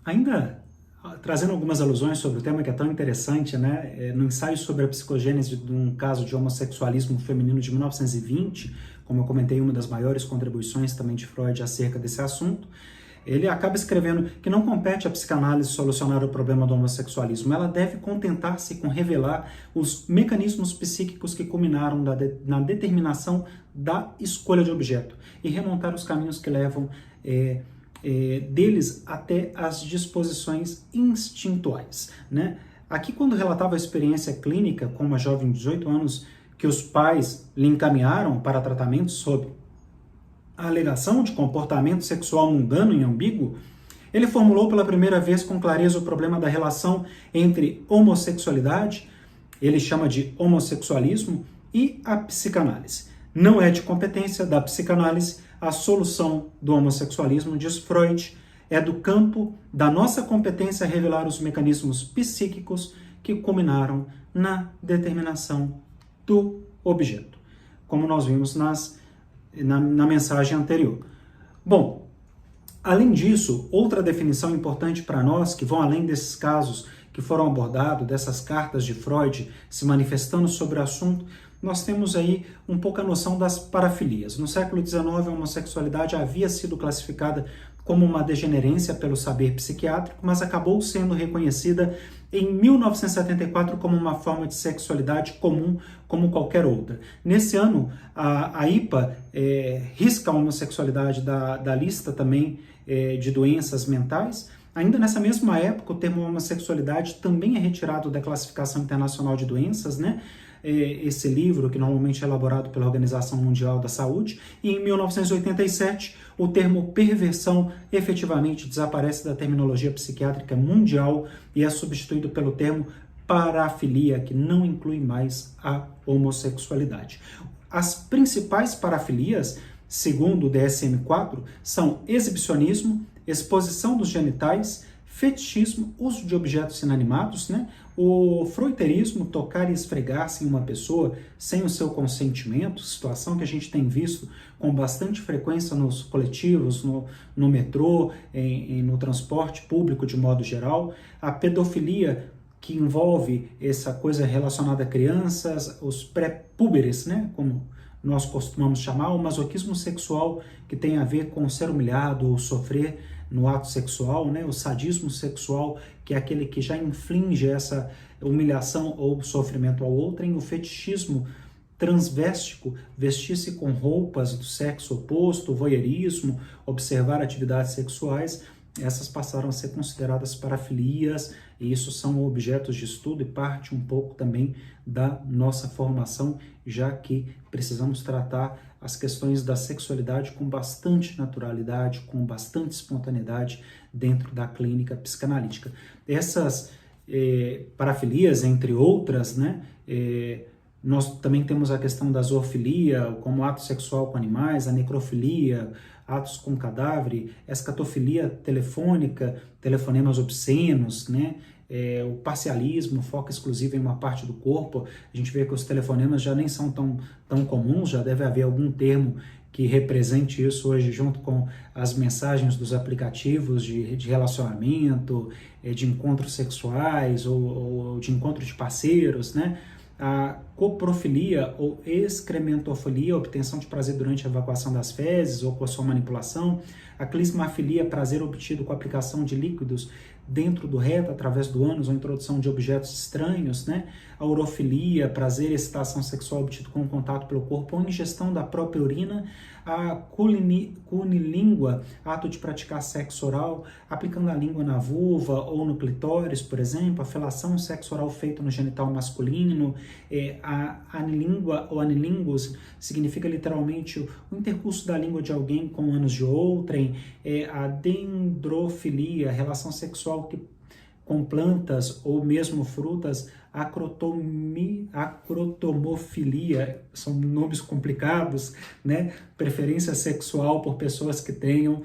Ainda trazendo algumas alusões sobre o tema que é tão interessante, né? No ensaio sobre a psicogênese de um caso de homossexualismo feminino de 1920, como eu comentei, uma das maiores contribuições também de Freud acerca desse assunto, ele acaba escrevendo que não compete à psicanálise solucionar o problema do homossexualismo, ela deve contentar-se com revelar os mecanismos psíquicos que culminaram na determinação da escolha de objeto e remontar os caminhos que levam deles até as disposições instintuais, né? Aqui, quando relatava a experiência clínica com uma jovem de 18 anos que os pais lhe encaminharam para tratamento sob a alegação de comportamento sexual mundano e ambíguo, ele formulou pela primeira vez com clareza o problema da relação entre homossexualidade, ele chama de homossexualismo, e a psicanálise. Não é de competência da psicanálise a solução do homossexualismo, diz Freud, é do campo da nossa competência revelar os mecanismos psíquicos que culminaram na determinação do objeto, como nós vimos na mensagem anterior. Bom, além disso, outra definição importante para nós, que vão além desses casos que foram abordados, dessas cartas de Freud se manifestando sobre o assunto, nós temos aí um pouco a noção das parafilias. No século XIX, a homossexualidade havia sido classificada como uma degenerência pelo saber psiquiátrico, mas acabou sendo reconhecida em 1974 como uma forma de sexualidade comum como qualquer outra. Nesse ano, a IPA risca a homossexualidade da lista também de doenças mentais. Ainda nessa mesma época, o termo homossexualidade também é retirado da Classificação Internacional de Doenças, né? Esse livro, que normalmente é elaborado pela Organização Mundial da Saúde, e em 1987 o termo perversão efetivamente desaparece da terminologia psiquiátrica mundial e é substituído pelo termo parafilia, que não inclui mais a homossexualidade. As principais parafilias, segundo o DSM-4, são exibicionismo, exposição dos genitais, fetichismo, uso de objetos inanimados, né? O froiterismo, tocar e esfregar-se em uma pessoa sem o seu consentimento, situação que a gente tem visto com bastante frequência nos coletivos, no metrô, no transporte público de modo geral. A pedofilia, que envolve essa coisa relacionada a crianças, os pré-púberes, né? Como nós costumamos chamar, o masoquismo sexual, que tem a ver com ser humilhado ou sofrer no ato sexual, né? O sadismo sexual, que é aquele que já inflige essa humilhação ou sofrimento ao outrem, o fetichismo transvéstico, vestir-se com roupas do sexo oposto, o voyeurismo, observar atividades sexuais, essas passaram a ser consideradas parafilias, e isso são objetos de estudo e parte um pouco também da nossa formação, já que precisamos tratar as questões da sexualidade com bastante naturalidade, com bastante espontaneidade dentro da clínica psicanalítica. Essas parafilias, entre outras, né, nós também temos a questão da zoofilia, como ato sexual com animais, a necrofilia, atos com cadáver, escatofilia telefônica, telefonemas obscenos, né? O parcialismo, foco exclusivo em uma parte do corpo. A gente vê que os telefonemas já nem são tão comuns, já deve haver algum termo que represente isso hoje, junto com as mensagens dos aplicativos de relacionamento, de encontros sexuais ou de encontro de parceiros, né? A coprofilia ou excrementofilia, obtenção de prazer durante a evacuação das fezes ou com a sua manipulação. A clismafilia, prazer obtido com a aplicação de líquidos dentro do reto, através do ânus, ou introdução de objetos estranhos, né? A urofilia, prazer e excitação sexual obtido com contato pelo corpo ou ingestão da própria urina. A cunilíngua, ato de praticar sexo oral, aplicando a língua na vulva ou no clitóris, por exemplo. A felação, sexo oral feito no genital masculino. A anilíngua ou anilingus significa literalmente o intercurso da língua de alguém com o ânus de outrem. A dendrofilia, relação sexual com plantas ou mesmo frutas. Acrotomofilia, são nomes complicados, né? Preferência sexual por pessoas que tenham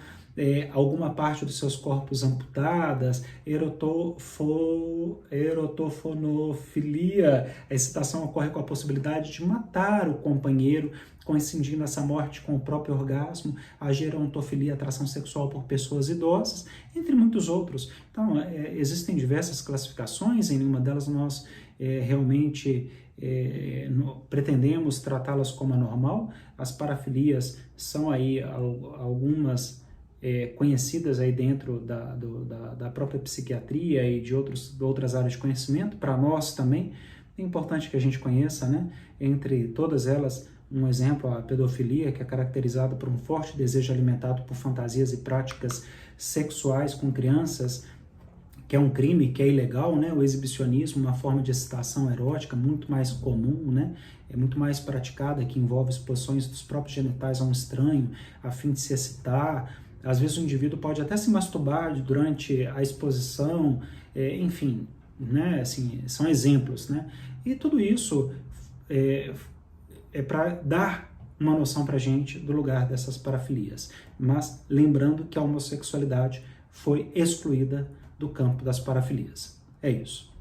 alguma parte dos seus corpos amputadas, erotofonofilia. A excitação ocorre com a possibilidade de matar o companheiro, coincidindo essa morte com o próprio orgasmo. A gerontofilia, atração sexual por pessoas idosas, entre muitos outros. Então, existem diversas classificações, em nenhuma delas nós realmente pretendemos tratá-las como anormal. As parafilias são aí algumas conhecidas aí dentro da própria psiquiatria e de outras áreas de conhecimento. Para nós também é importante que a gente conheça, né? Entre todas elas, um exemplo, a pedofilia, que é caracterizada por um forte desejo alimentado por fantasias e práticas sexuais com crianças, que é um crime, que é ilegal, né? O exibicionismo, uma forma de excitação erótica muito mais comum, né? É muito mais praticada, que envolve exposições dos próprios genitais a um estranho, a fim de se excitar. Às vezes o indivíduo pode até se masturbar durante a exposição, enfim, né? Assim, são exemplos, né? E tudo isso é para dar uma noção para a gente do lugar dessas parafilias. Mas lembrando que a homossexualidade foi excluída do campo das parafilias. É isso.